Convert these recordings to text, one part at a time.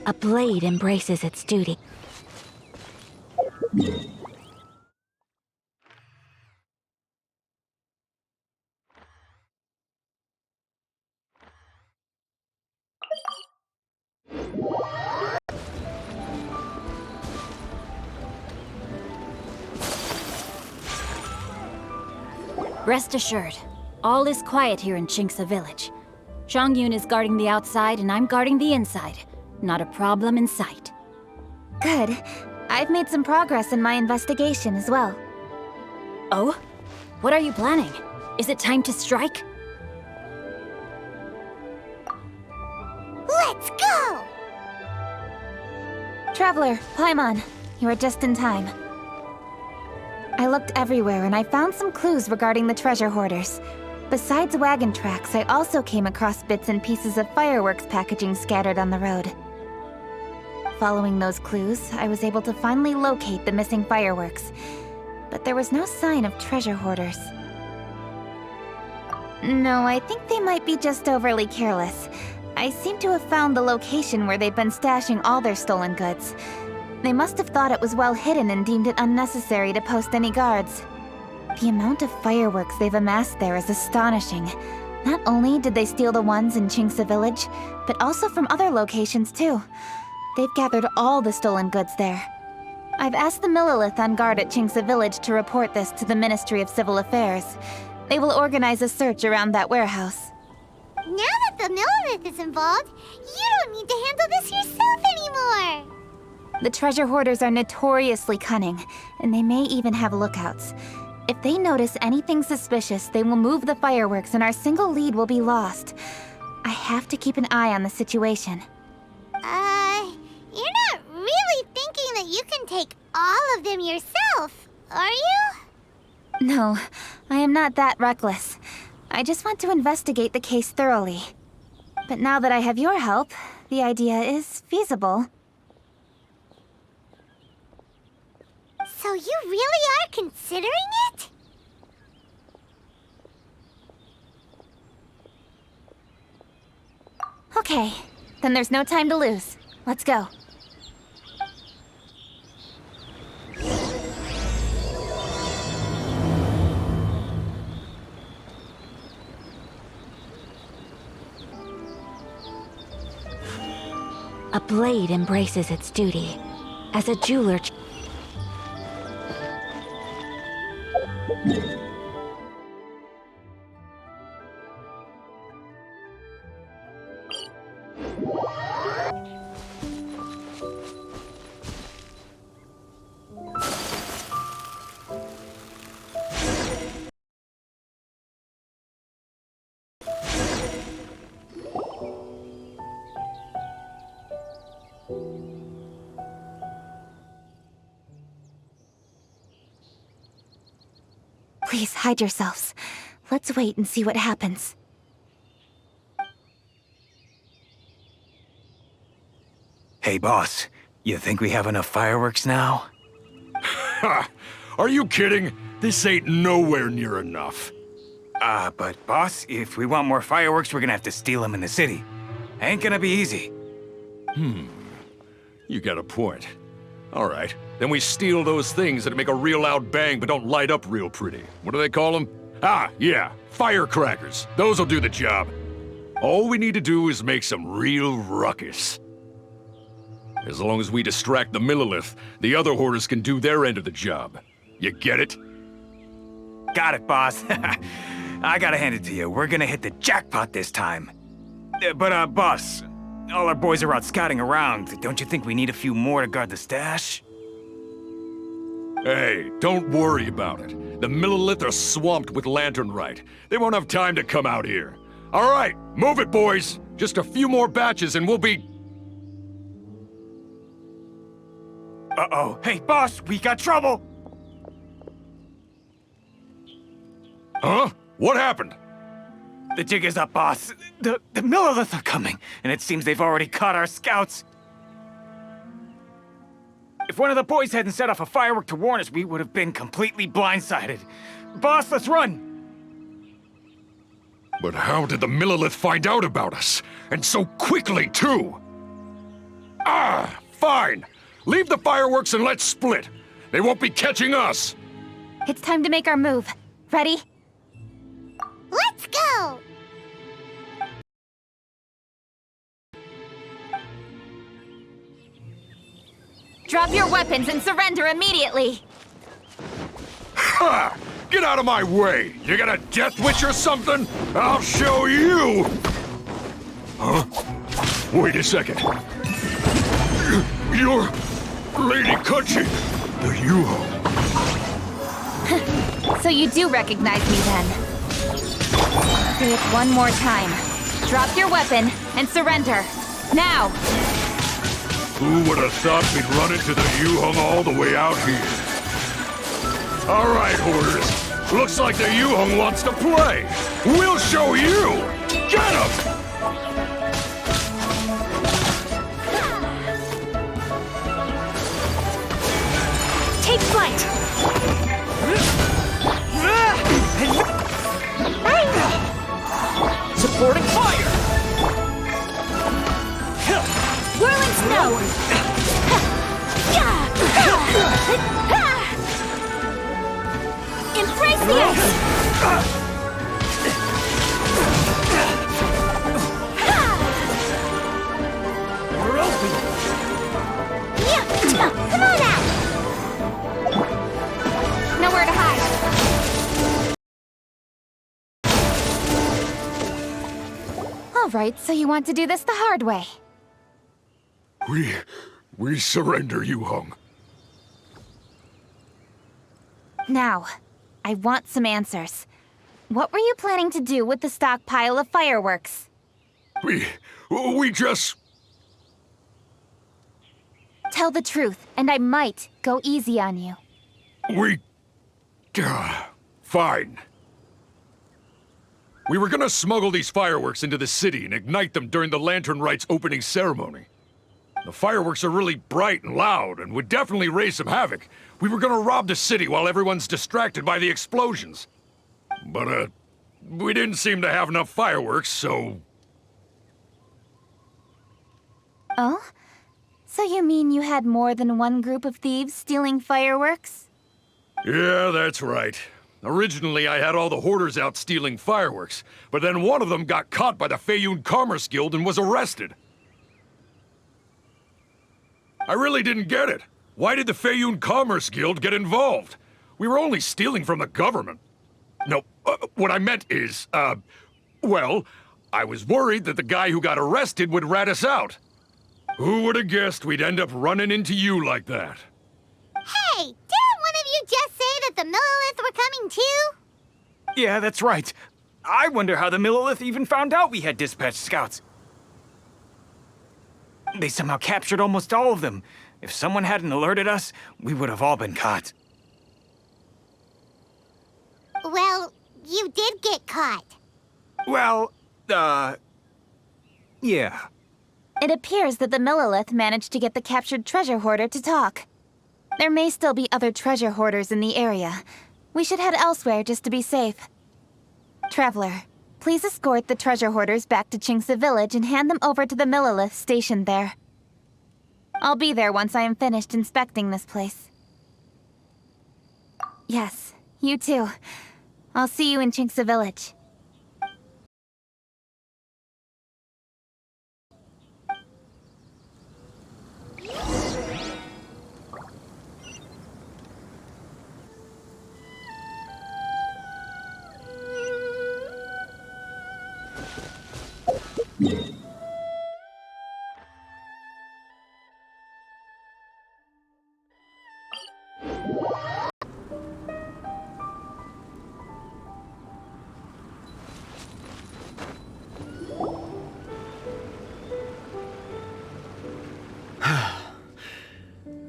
A blade embraces its duty. Rest assured, all is quiet here in Qingce village. Zhangyun is guarding the outside and I'm guarding the inside. Not a problem in sight. Good. I've made some progress in my investigation as well. Oh? What are you planning? Is it time to strike? Let's go! Traveler, Paimon, you are just in time. I looked everywhere and I found some clues regarding the Treasure Hoarders. Besides wagon tracks, I also came across bits and pieces of fireworks packaging scattered on the road. Following those clues, I was able to finally locate the missing fireworks. But there was no sign of Treasure Hoarders. No, I think they might be just overly careless. I seem to have found the location where they've been stashing all their stolen goods. They must have thought it was well hidden and deemed it unnecessary to post any guards. The amount of fireworks they've amassed there is astonishing. Not only did they steal the ones in Qingce village, but also from other locations too. They've gathered all the stolen goods there. I've asked the Millilith on guard at Qingce village to report this to the Ministry of Civil Affairs. They will organize a search around that warehouse. Now that the Moonlit is involved, you don't need to handle this yourself anymore! The Treasure Hoarders are notoriously cunning, and they may even have lookouts. If they notice anything suspicious, they will move the fireworks and our single lead will be lost. I have to keep an eye on the situation. You're not really thinking that you can take all of them yourself, are you? No, I am not that reckless. I just want to investigate the case thoroughly. But now that I have your help, the idea is feasible. So you really are considering it? Okay, then there's no time to lose. Let's go. A blade embraces its duty. As a jeweler... Please hide yourselves. Let's wait and see what happens. Hey, boss. You think we have enough fireworks now? Ha! Are you kidding? This ain't nowhere near enough. But boss, if we want more fireworks, we're gonna have to steal them in the city. Ain't gonna be easy. You got a point. All right, then we steal those things that make a real loud bang but don't light up real pretty. What do they call them? Ah, yeah, firecrackers. Those'll do the job. All we need to do is make some real ruckus. As long as we distract the Millilith, the other hoarders can do their end of the job. You get it? Got it, boss. I gotta hand it to you. We're gonna hit the jackpot this time. But boss, all our boys are out scouting around. Don't you think we need a few more to guard the stash? Hey, don't worry about it. The Millilith are swamped with lanternite. They won't have time to come out here. All right, move it, boys. Just a few more batches and we'll be... Uh-oh. Hey, boss, we got trouble! Huh? What happened? The jig is up, boss. The Millilith are coming, and it seems they've already caught our scouts. If one of the boys hadn't set off a firework to warn us, we would have been completely blindsided. Boss, let's run! But how did the Millilith find out about us? And so quickly, too! Ah, fine! Leave the fireworks and let's split! They won't be catching us! It's time to make our move. Ready? Let's go! Drop your weapons and surrender immediately! Ha! Get out of my way! You got a death witch or something? I'll show you! Huh? Wait a second. You're Lady Keqing, the Yuho. So you do recognize me then. Say it one more time. Drop your weapon and surrender. Now! Who would have thought we'd run into the Yuhong all the way out here? All right, Hoarders. Looks like the Yuhong wants to play. We'll show you! Get him! Take flight! Supporting fire! Whirling snow! Embrace the ice! We're open! Come on out! Nowhere to hide. All right, so you want to do this the hard way. We surrender, Yuhong. Now, I want some answers. What were you planning to do with the stockpile of fireworks? We just... Tell the truth, and I might go easy on you. Fine. We were gonna smuggle these fireworks into the city and ignite them during the Lantern Rite's opening ceremony. The fireworks are really bright and loud and would definitely raise some havoc. We were gonna rob the city while everyone's distracted by the explosions. But, we didn't seem to have enough fireworks, so... Oh? So you mean you had more than one group of thieves stealing fireworks? Yeah, that's right. Originally, I had all the hoarders out stealing fireworks, but then one of them got caught by the Feiyun Commerce Guild and was arrested. I really didn't get it. Why did the Feiyun Commerce Guild get involved? We were only stealing from the government. No, what I meant is, well, I was worried that the guy who got arrested would rat us out. Who would have guessed we'd end up running into you like that? Hey, didn't one of you just say that the Millilith were coming too? Yeah, that's right. I wonder how the Millilith even found out we had dispatched scouts. They somehow captured almost all of them. If someone hadn't alerted us, we would have all been caught. Well, you did get caught. Well, yeah. It appears that the Millilith managed to get the captured treasure hoarder to talk. There may still be other treasure hoarders in the area. We should head elsewhere just to be safe. Traveler, please escort the treasure hoarders back to Qingce village and hand them over to the Millilith stationed there. I'll be there once I am finished inspecting this place. Yes, you too. I'll see you in Qingce village.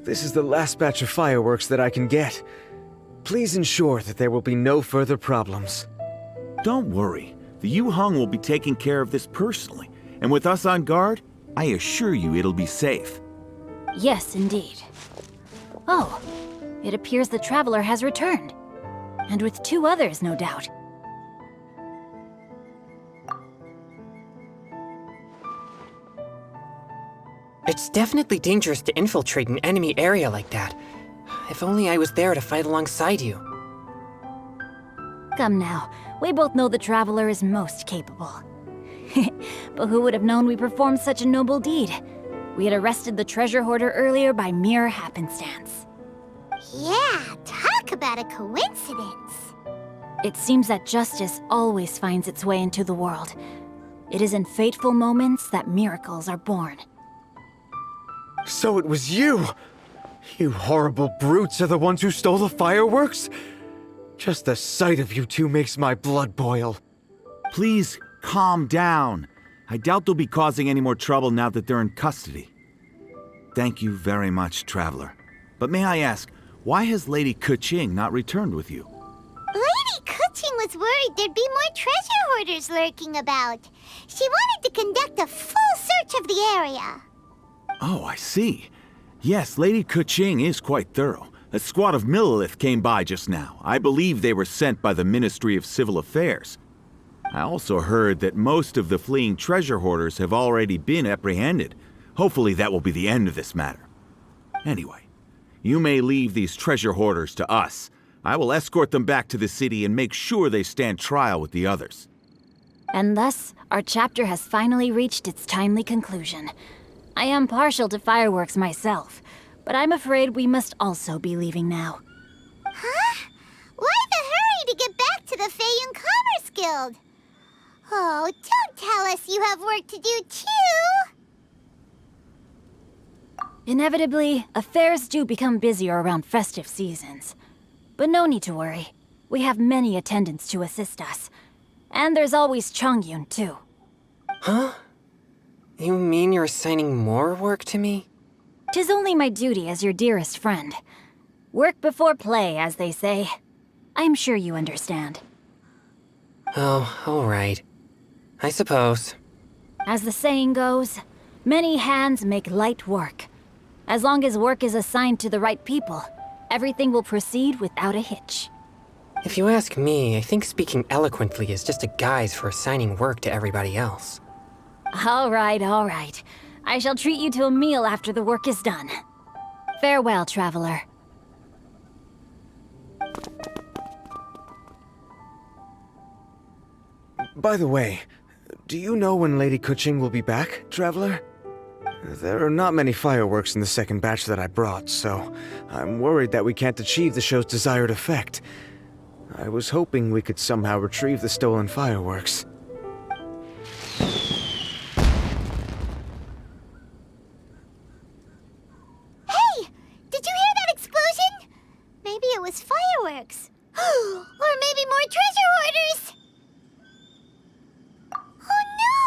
This is the last batch of fireworks that I can get. Please ensure that there will be no further problems. Don't worry. The Yuhong will be taking care of this personally. And with us on guard, I assure you it'll be safe. Yes, indeed. Oh, it appears the traveler has returned. And with 2 others, no doubt. It's definitely dangerous to infiltrate an enemy area like that. If only I was there to fight alongside you. Come now, we both know the Traveler is most capable. But who would have known we performed such a noble deed? We had arrested the Treasure Hoarder earlier by mere happenstance. Yeah, talk about a coincidence. It seems that justice always finds its way into the world. It is in fateful moments that miracles are born. So it was you! You horrible brutes are the ones who stole the fireworks? Just the sight of you two makes my blood boil. Please, calm down. I doubt they'll be causing any more trouble now that they're in custody. Thank you very much, Traveler. But may I ask, why has Lady Keqing not returned with you? Lady Keqing was worried there'd be more treasure hoarders lurking about. She wanted to conduct a full search of the area. Oh, I see. Yes, Lady Keqing is quite thorough. A squad of Moonlit came by just now. I believe they were sent by the Ministry of Civil Affairs. I also heard that most of the fleeing treasure hoarders have already been apprehended. Hopefully that will be the end of this matter. Anyway, you may leave these treasure hoarders to us. I will escort them back to the city and make sure they stand trial with the others. And thus, our chapter has finally reached its timely conclusion. I am partial to fireworks myself, but I'm afraid we must also be leaving now. Huh? Why the hurry to get back to the Feiyun Commerce Guild? Oh, don't tell us you have work to do too! Inevitably, affairs do become busier around festive seasons. But no need to worry. We have many attendants to assist us. And there's always Chongyun, too. Huh? You mean you're assigning more work to me? 'Tis only my duty as your dearest friend. Work before play, as they say. I'm sure you understand. Oh, all right. I suppose. As the saying goes, many hands make light work. As long as work is assigned to the right people, everything will proceed without a hitch. If you ask me, I think speaking eloquently is just a guise for assigning work to everybody else. All right, all right. I shall treat you to a meal after the work is done. Farewell, traveler. By the way, do you know when Lady Keqing will be back, Traveler? There are not many fireworks in the second batch that I brought, so I'm worried that we can't achieve the show's desired effect. I was hoping we could somehow retrieve the stolen fireworks. Hey! Did you hear that explosion? Maybe it was fireworks. Or maybe more treasure hoarders! Oh no!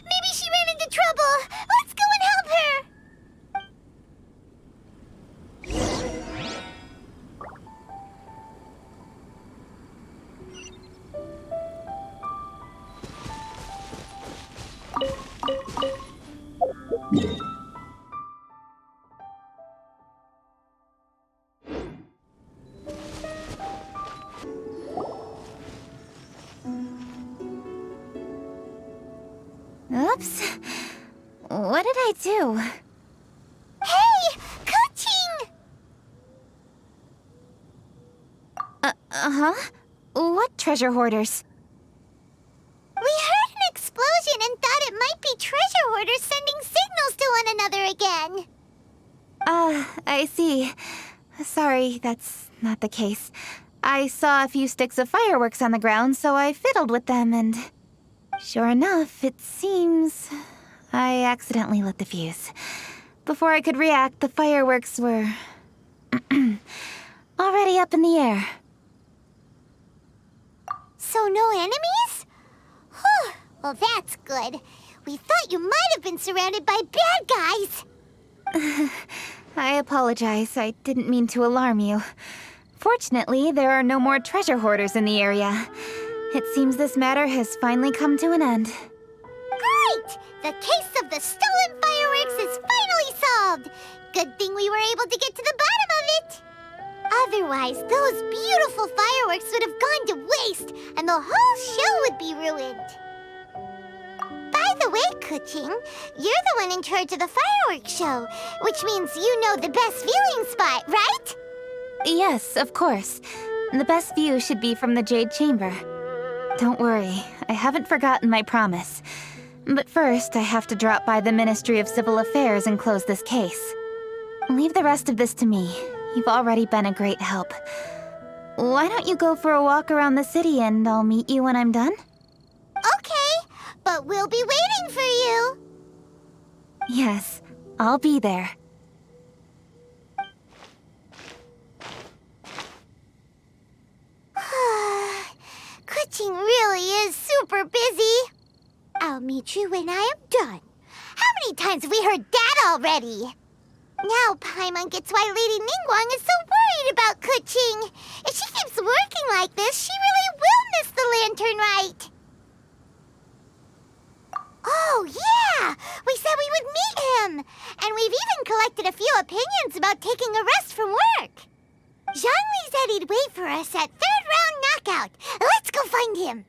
Maybe she ran into trouble! Let's go and help her! Oops. What did I do? Hey! Keqing! Uh-huh? What treasure hoarders? We heard an explosion and thought it might be treasure hoarders sending signals to one another again. I see. Sorry, that's not the case. I saw a few sticks of fireworks on the ground, so I fiddled with them and... Sure enough, it seems... I accidentally lit the fuse. Before I could react, the fireworks were... already up in the air. So no enemies? Whew, well that's good. We thought you might have been surrounded by bad guys. I apologize. I didn't mean to alarm you. Fortunately, there are no more treasure hoarders in the area. It seems this matter has finally come to an end. Great! The case of the stolen fireworks is finally solved! Good thing we were able to get to the bottom of it! Otherwise, those beautiful fireworks would have gone to waste, and the whole show would be ruined. By the way, Keqing, you're the one in charge of the fireworks show, which means you know the best viewing spot, right? Yes, of course. The best view should be from the Jade Chamber. Don't worry, I haven't forgotten my promise. But first, I have to drop by the Ministry of Civil Affairs and close this case. Leave the rest of this to me. You've already been a great help. Why don't you go for a walk around the city and I'll meet you when I'm done? Okay, but we'll be waiting for you. Yes, I'll be there. Keqing really is super busy. I'll meet you when I am done. How many times have we heard that already? Now Paimon gets why Lady Ningguang is so worried about Keqing. If she keeps working like this, she really will miss the lantern rite. Oh, yeah! We said we would meet him! And we've even collected a few opinions about taking a rest from work. Zhongli said he'd wait for us at third round knockout. Let's go find him.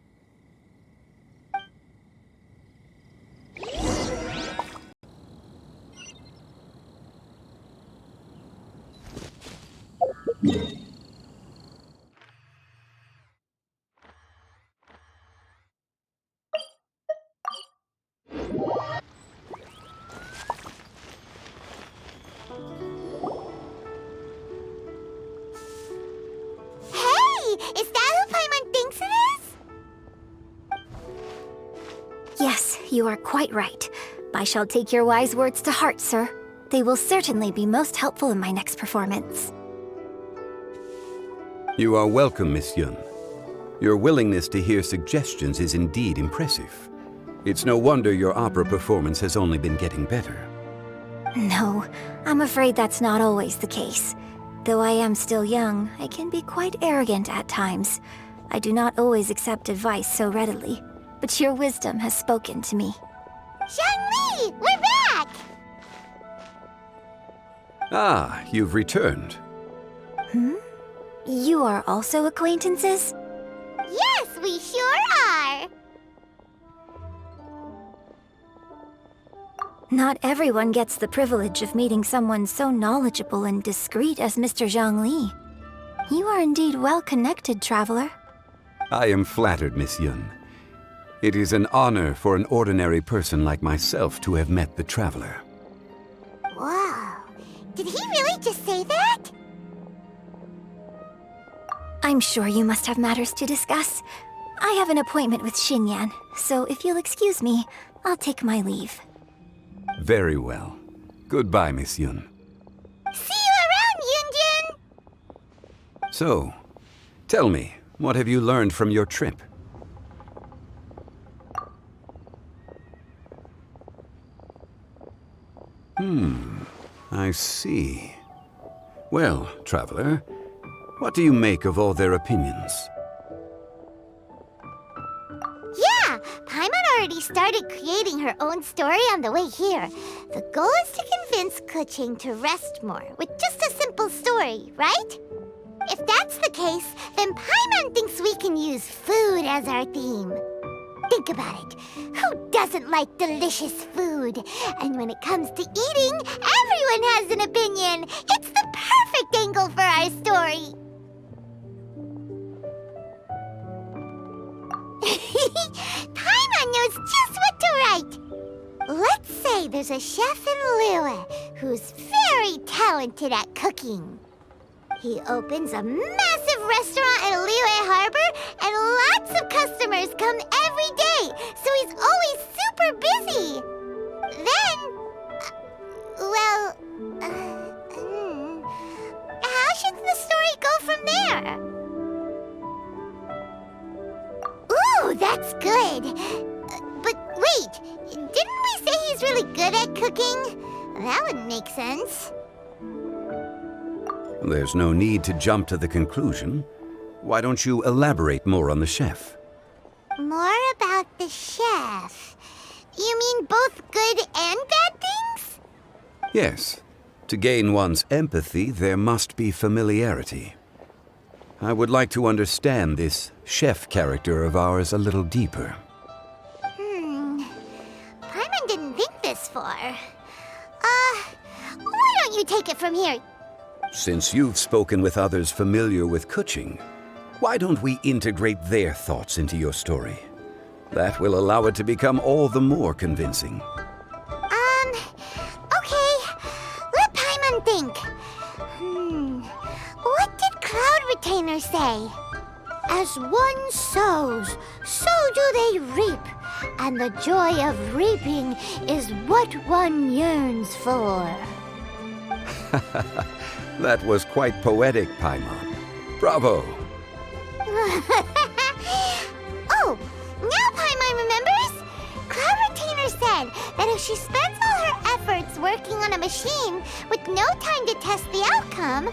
Is that who Paimon thinks it is? Yes, you are quite right. I shall take your wise words to heart, sir. They will certainly be most helpful in my next performance. You are welcome, Miss Yun. Your willingness to hear suggestions is indeed impressive. It's no wonder your opera performance has only been getting better. No, I'm afraid that's not always the case. Though I am still young, I can be quite arrogant at times. I do not always accept advice so readily, but your wisdom has spoken to me. Zhongli, we're back! Ah, you've returned. You are also acquaintances? Yes, we sure are! Not everyone gets the privilege of meeting someone so knowledgeable and discreet as Mr. Zhongli. You are indeed well-connected, traveler. I am flattered, Miss Yun. It is an honor for an ordinary person like myself to have met the traveler. Whoa, did he really just say that? I'm sure you must have matters to discuss. I have an appointment with Xinyan, so if you'll excuse me, I'll take my leave. Very well. Goodbye, Miss Yun. See you around, Yunjin! So, tell me, what have you learned from your trip? I see. Well, traveler, what do you make of all their opinions? Yeah, Paimon already started creating her own story on the way here. The goal is to convince Keqing to rest more with just a simple story, right? If that's the case, then Paimon thinks we can use food as our theme. Think about it. Who doesn't like delicious food? And when it comes to eating, everyone has an opinion. It's the perfect angle for our story. Paimon knows just what to write. Let's say there's a chef in Liyue who's very talented at cooking. He opens a massive restaurant in Liyue Harbor, and lots of customers come every day, so he's always super busy. Then, how should the story go from there? Ooh, that's good. But wait, didn't we say he's really good at cooking? That wouldn't make sense. There's no need to jump to the conclusion. Why don't you elaborate more on the chef? More about the chef. You mean both good and bad things? Yes. To gain one's empathy, there must be familiarity. I would like to understand this chef character of ours a little deeper. Paimon didn't think this far. Why don't you take it from here? Since you've spoken with others familiar with Keqing, why don't we integrate their thoughts into your story? That will allow it to become all the more convincing. Okay. Let Paimon think. What did Cloud Retainer say? As one sows, so do they reap. And the joy of reaping is what one yearns for. That was quite poetic, Paimon. Bravo! Oh, now Paimon remembers? Cloud Retainer said that if she spends all her efforts working on a machine with no time to test the outcome,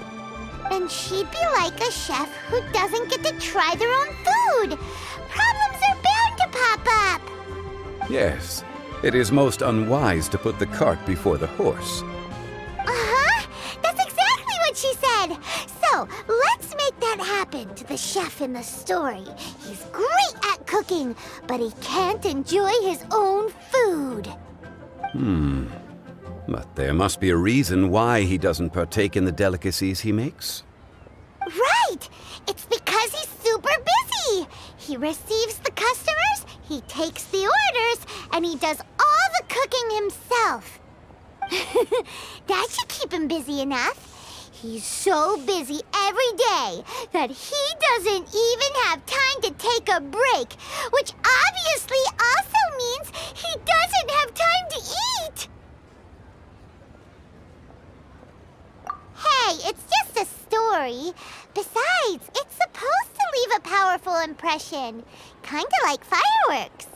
then she'd be like a chef who doesn't get to try their own food. Problems are bound to pop up. Yes, it is most unwise to put the cart before the horse. That's exactly what she said. So, let's make that happen to the chef in the story. He's great at cooking, but he can't enjoy his own food. But there must be a reason why he doesn't partake in the delicacies he makes. Right! It's because he's super busy. He receives the customers, he takes the orders, and he does all the cooking himself. That should keep him busy enough. He's so busy every day that he doesn't even have time to take a break, which obviously also means he doesn't have time to eat. Hey, it's just a story. Besides, it's supposed to leave a powerful impression. Kinda like fireworks.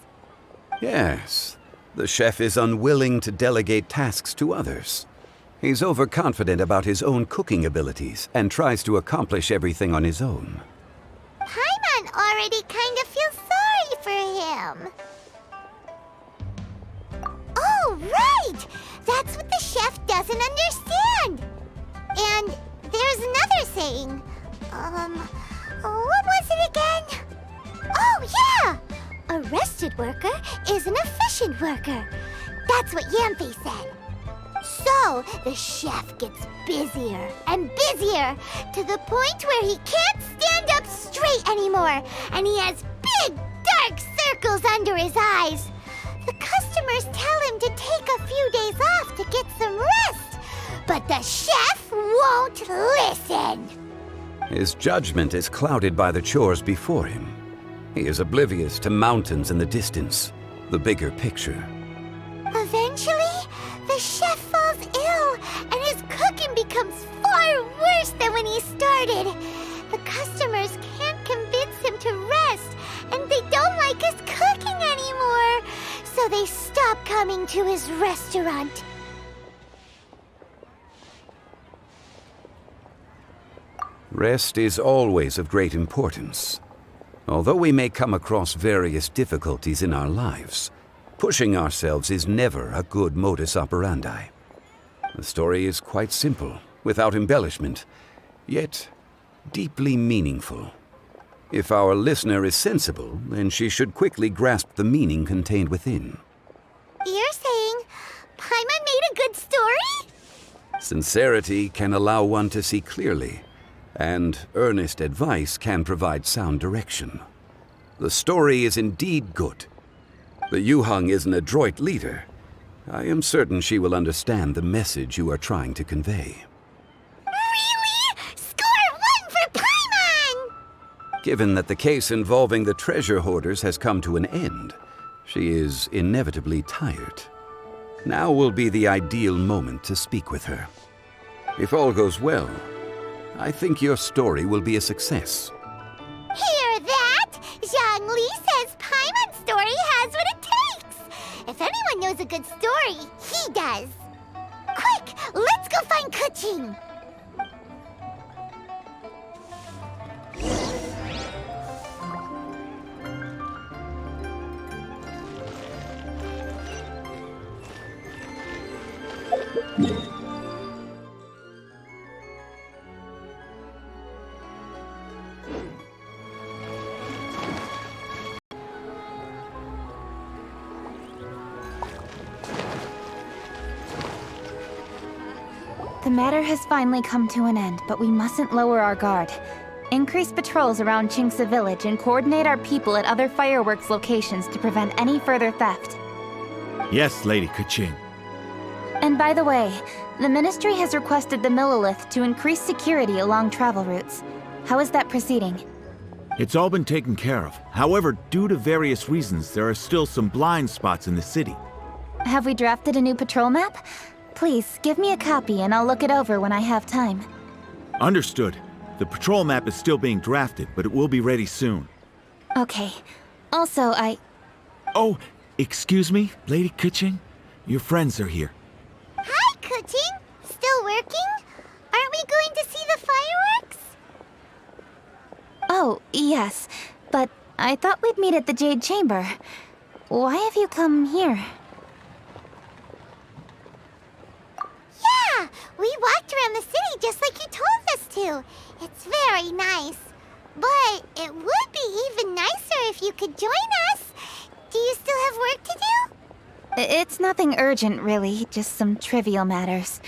Yes, the chef is unwilling to delegate tasks to others. He's overconfident about his own cooking abilities and tries to accomplish everything on his own. Paimon already kind of feels sorry for him. Oh, right! That's what the chef doesn't understand. And there's another saying. What was it again? Oh, yeah! A rested worker is an efficient worker. That's what Yamphy said. So, the chef gets busier and busier to the point where he can't stand up straight anymore, and he has big, dark circles under his eyes. The customers tell him to take a few days off to get some rest, but the chef won't listen. His judgment is clouded by the chores before him. He is oblivious to mountains in the distance, the bigger picture. Eventually, the chef falls ill, and his cooking becomes far worse than when he started. The customers can't convince him to rest, and they don't like his cooking anymore, so they stop coming to his restaurant. Rest is always of great importance. Although we may come across various difficulties in our lives, pushing ourselves is never a good modus operandi. The story is quite simple, without embellishment, yet deeply meaningful. If our listener is sensible, then she should quickly grasp the meaning contained within. You're saying Paimon made a good story? Sincerity can allow one to see clearly, and earnest advice can provide sound direction. The story is indeed good. The Yuheng is an adroit leader. I am certain she will understand the message you are trying to convey. Really? Score 1 for Paimon! Given that the case involving the Treasure Hoarders has come to an end, she is inevitably tired. Now will be the ideal moment to speak with her. If all goes well, I think your story will be a success. Hear that? Zhang Li says Paimon's story has what it takes. If anyone knows a good story, he does. Quick, let's go find Keqing. The matter has finally come to an end, but we mustn't lower our guard. Increase patrols around Qingce village and coordinate our people at other fireworks locations to prevent any further theft. Yes, Lady Keqing. And by the way, the Ministry has requested the Millelith to increase security along travel routes. How is that proceeding? It's all been taken care of. However, due to various reasons, there are still some blind spots in the city. Have we drafted a new patrol map? Please, give me a copy and I'll look it over when I have time. Understood. The patrol map is still being drafted, but it will be ready soon. Okay. Also, Oh, excuse me, Lady Keqing? Your friends are here. Hi, Keqing. Still working? Aren't we going to see the fireworks? Oh, yes. But I thought we'd meet at the Jade Chamber. Why have you come here? Yeah, we walked around the city just like you told us to. It's very nice. But it would be even nicer if you could join us. Do you still have work to do? It's nothing urgent, really. Just some trivial matters.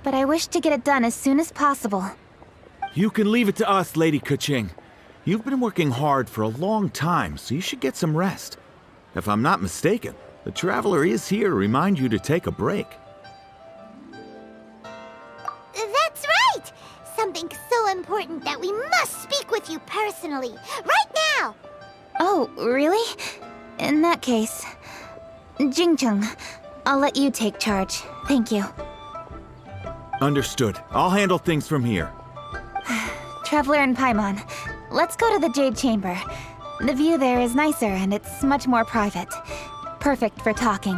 But I wish to get it done as soon as possible. You can leave it to us, Lady Keqing. You've been working hard for a long time, so you should get some rest. If I'm not mistaken, the Traveler is here to remind you to take a break. That's right! Something so important that we must speak with you personally. Right now! Oh, really? In that case... Jingcheng, I'll let you take charge. Thank you. Understood. I'll handle things from here. Traveler and Paimon, let's go to the Jade Chamber. The view there is nicer and it's much more private. Perfect for talking.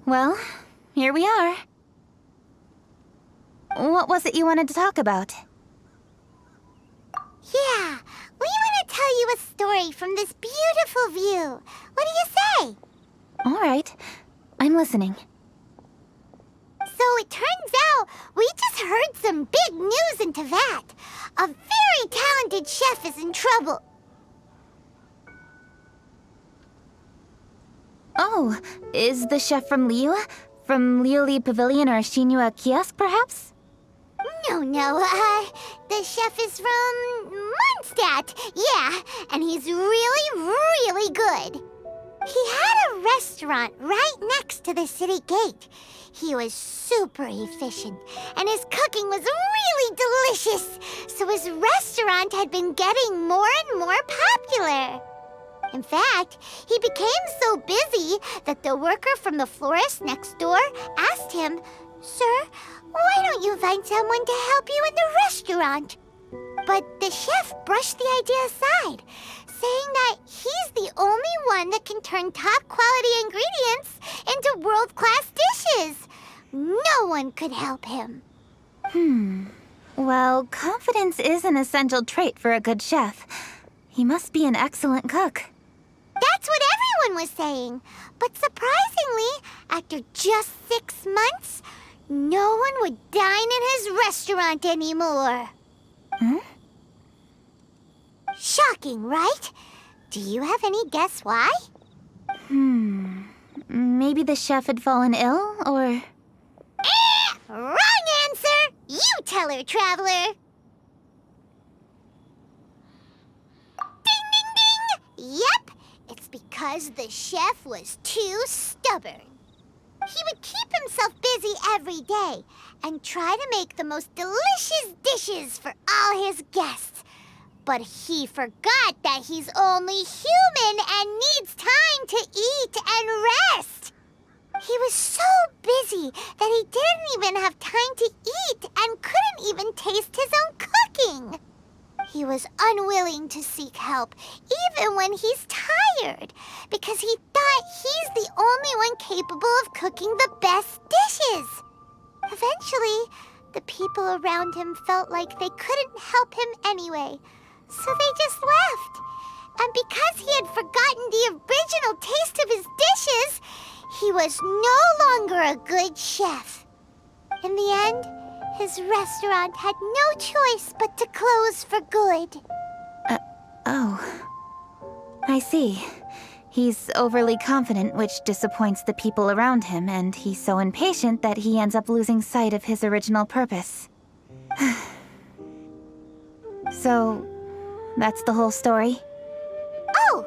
Well, here we are. What was it you wanted to talk about? Yeah, we want to tell you a story from this beautiful view. What do you say? All right, I'm listening. So it turns out we just heard some big news in Teyvat. A very talented chef is in trouble. Oh, is the chef from Liyue? From Liyue Pavilion or Xinhua Kiosk, perhaps? No, the chef is from Mondstadt. Yeah, and he's really good. He had a restaurant right next to the city gate. He was super efficient, and his cooking was really delicious, so his restaurant had been getting more and more popular. In fact, he became so busy that the worker from the florist next door asked him, "Sir, why don't you find someone to help you in the restaurant?" But the chef brushed the idea aside, saying that he's the only one that can turn top-quality ingredients into world-class dishes. No one could help him. Well, confidence is an essential trait for a good chef. He must be an excellent cook. That's what everyone was saying. But surprisingly, after just 6 months, no one would dine in his restaurant anymore. Shocking, right? Do you have any guess why? Maybe the chef had fallen ill, or... Wrong answer! You tell her, Traveler! Ding, ding, ding! Yep, it's because the chef was too stubborn. He would keep himself busy every day and try to make the most delicious dishes for all his guests. But he forgot that he's only human and needs time to eat and rest. He was so busy that he didn't even have time to eat and couldn't even taste his own cooking. He was unwilling to seek help, even when he's tired, because he thought he's the only one capable of cooking the best dishes. Eventually, the people around him felt like they couldn't help him anyway, so they just left. And because he had forgotten the original taste of his dishes, he was no longer a good chef. In the end, his restaurant had no choice but to close for good. Oh. I see. He's overly confident, which disappoints the people around him, and he's so impatient that he ends up losing sight of his original purpose. So, that's the whole story? Oh,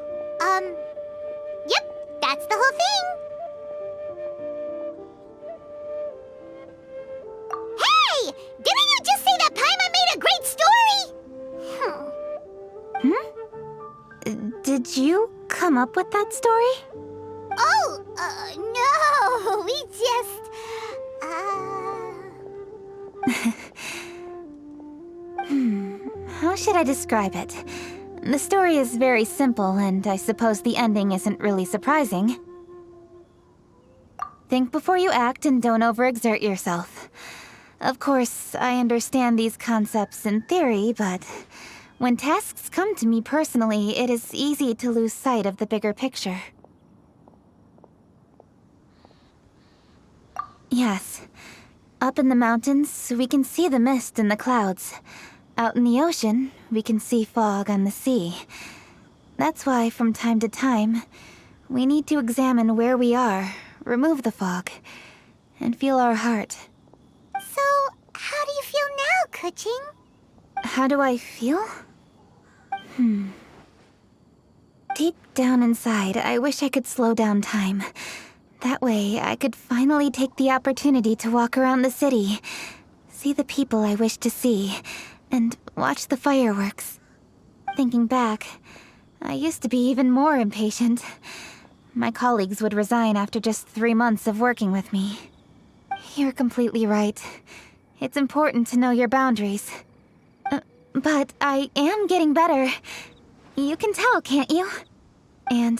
yep, that's the whole thing. Hey! Didn't you just say that Paimon made a great story? Did you come up with that story? Oh, no, we just, How should I describe it? The story is very simple, and I suppose the ending isn't really surprising. Think before you act and don't overexert yourself. Of course, I understand these concepts in theory, but when tasks come to me personally, it is easy to lose sight of the bigger picture. Yes. Up in the mountains, we can see the mist in the clouds. Out in the ocean, we can see fog on the sea. That's why, from time to time, we need to examine where we are, remove the fog, and feel our heart. So, how do you feel now, Keqing? How do I feel? Deep down inside, I wish I could slow down time. That way, I could finally take the opportunity to walk around the city, see the people I wish to see, and watch the fireworks. Thinking back, I used to be even more impatient. My colleagues would resign after just 3 months of working with me. You're completely right. It's important to know your boundaries. But I am getting better. You can tell, can't you? And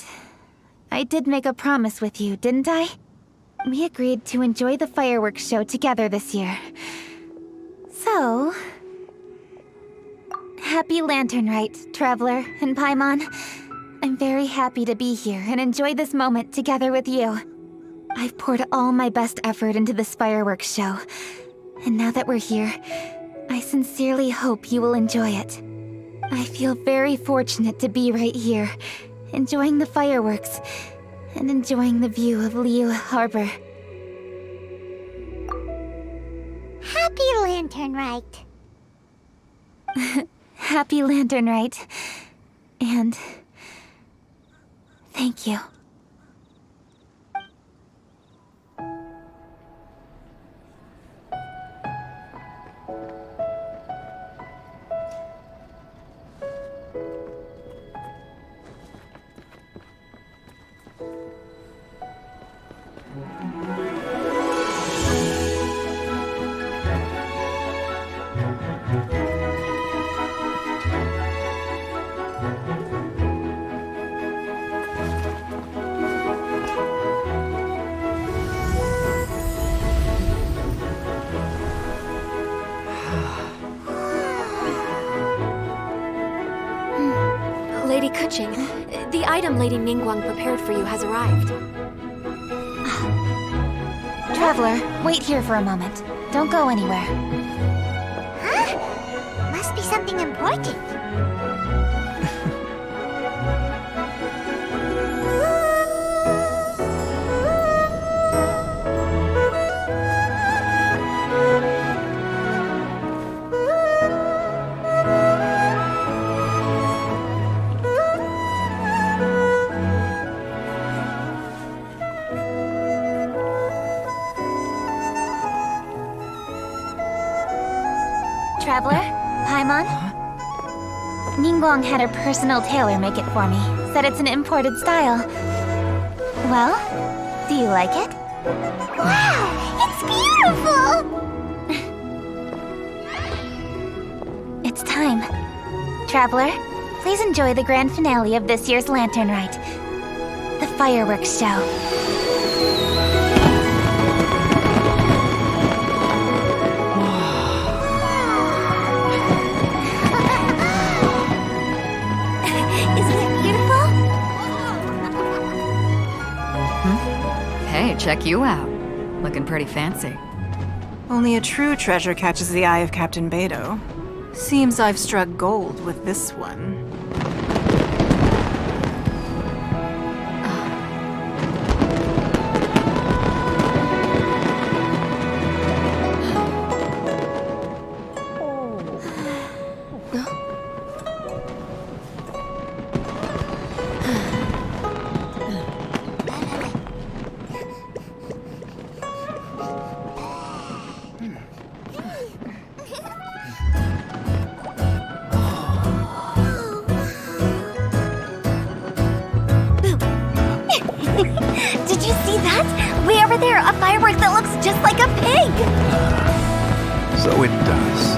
I did make a promise with you, didn't I? We agreed to enjoy the fireworks show together this year. So, happy Lantern Rite, Traveler and Paimon. I'm very happy to be here and enjoy this moment together with you. I've poured all my best effort into this fireworks show, and now that we're here, I sincerely hope you will enjoy it. I feel very fortunate to be right here, enjoying the fireworks, and enjoying the view of Liyue Harbor. Happy Lantern Rite. Happy Lantern Rite. And thank you. Lady Keqing, the item Lady Ningguang prepared for you has arrived. Traveler, wait here for a moment. Don't go anywhere. Huh? Must be something important. Traveler? Paimon? Ningguang had her personal tailor make it for me. Said it's an imported style. Well, do you like it? Wow, it's beautiful! It's time. Traveler, please enjoy the grand finale of this year's Lantern Rite. The fireworks show. Hey, check you out. Looking pretty fancy. Only a true treasure catches the eye of Captain Beidou. Seems I've struck gold with this one. over there, a firework that looks just like a pig! So it does.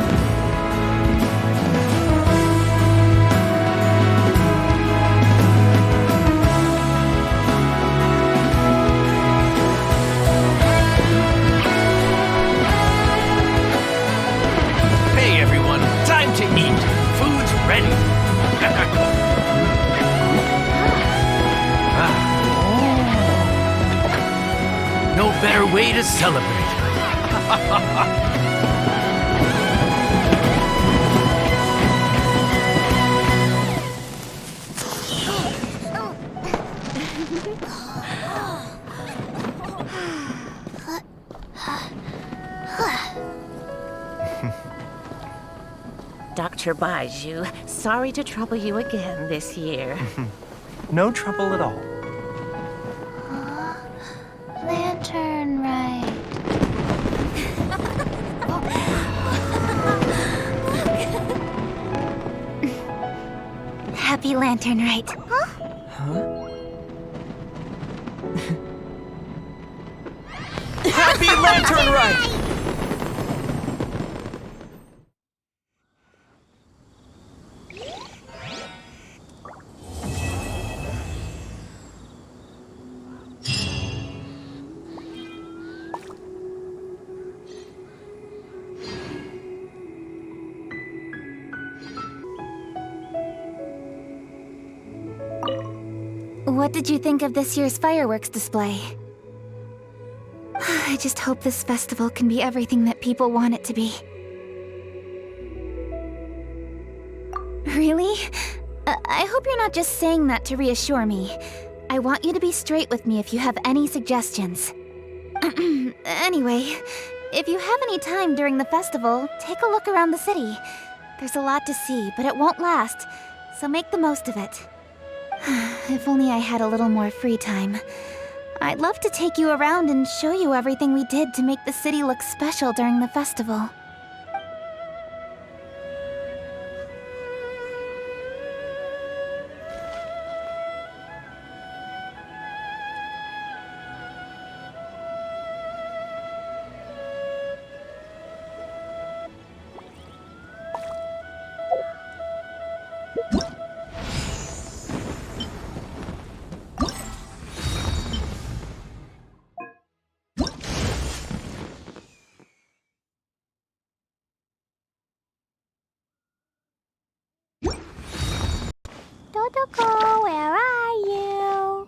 Hey everyone, time to eat. Food's ready. No better way to celebrate. Dr. Baiju, sorry to trouble you again this year. No trouble at all. Lantern right. Happy Lantern Rite. Happy Lantern Rite! What did you think of this year's fireworks display? I just hope this festival can be everything that people want it to be. Really? I hope you're not just saying that to reassure me. I want you to be straight with me if you have any suggestions. Anyway, if you have any time during the festival, take a look around the city. There's a lot to see, but it won't last, so make the most of it. If only I had a little more free time. I'd love to take you around and show you everything we did to make the city look special during the festival. Dodoko, where are you?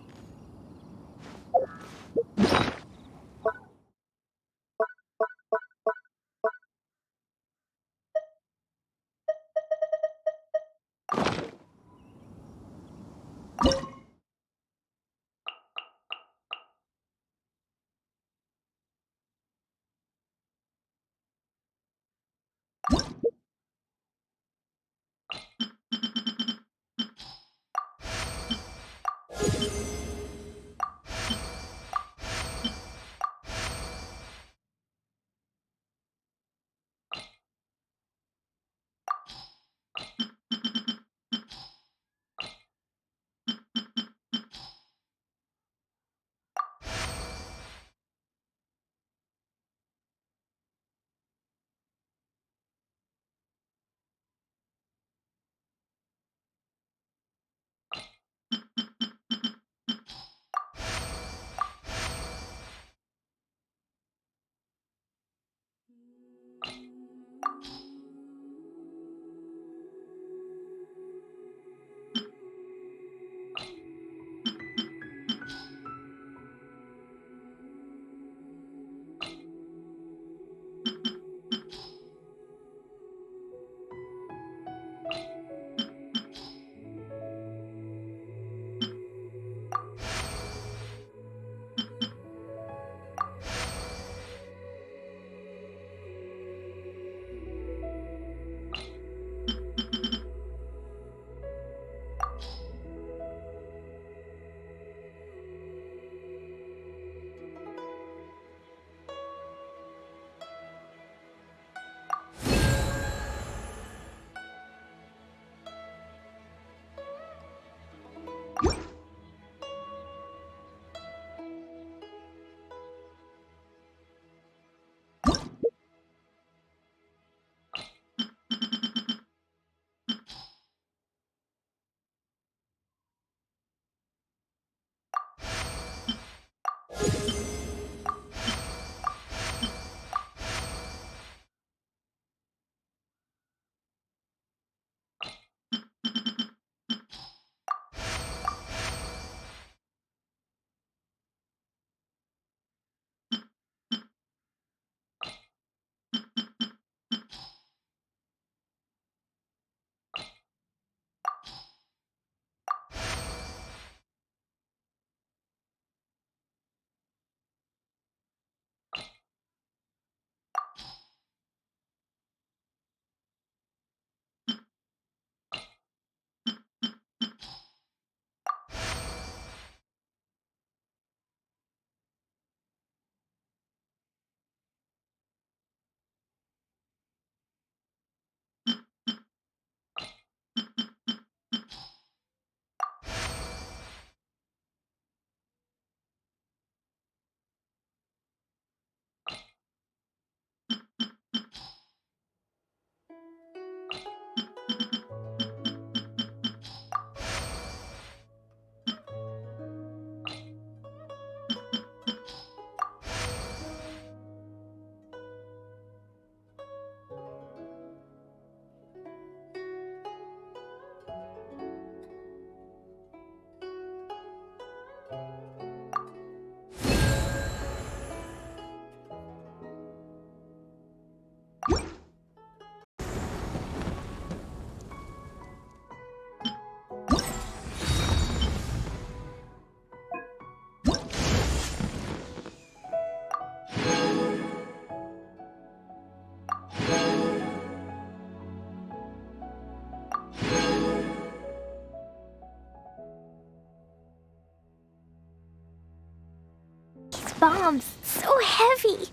bombs! So heavy!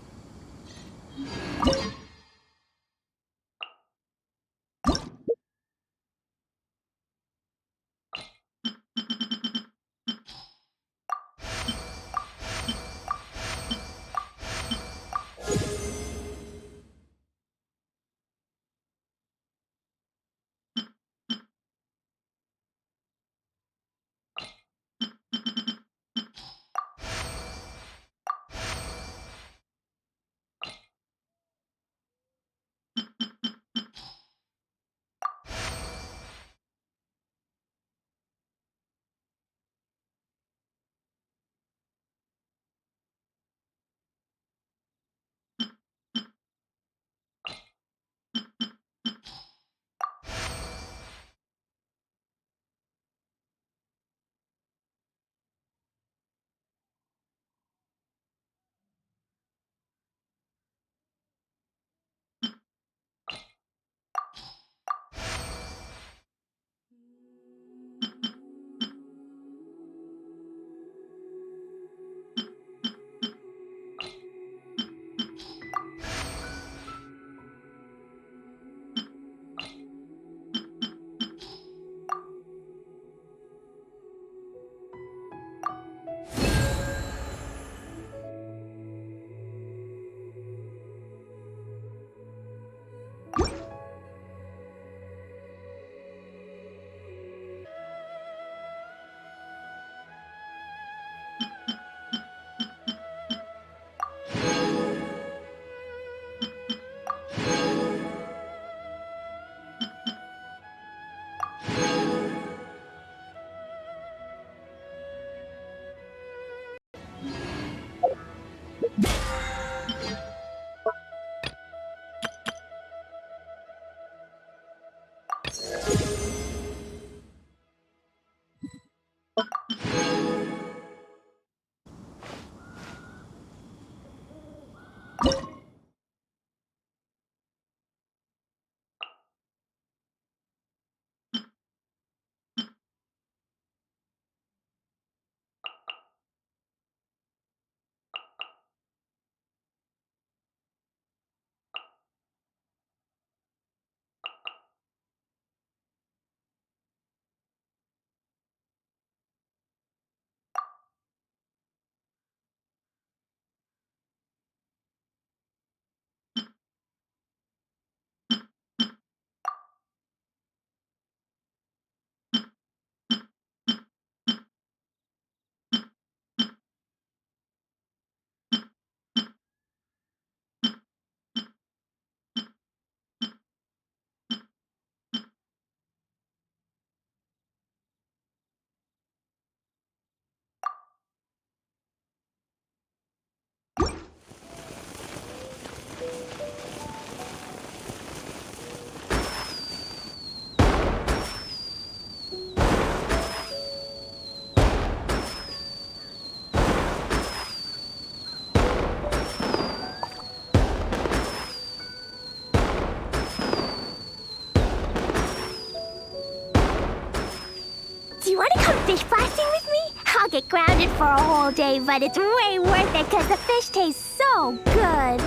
Fish blasting with me? I'll get grounded for a whole day, but it's way worth it because the fish tastes so good.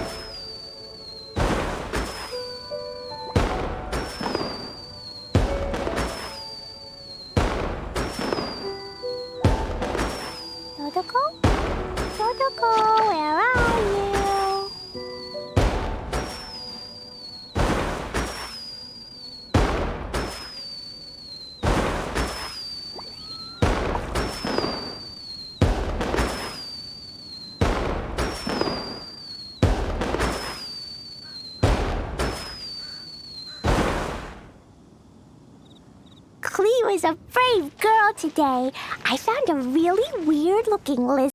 Dodoko? Dodoko, where are you? Liyue is a brave girl today. I found a really weird-looking lizard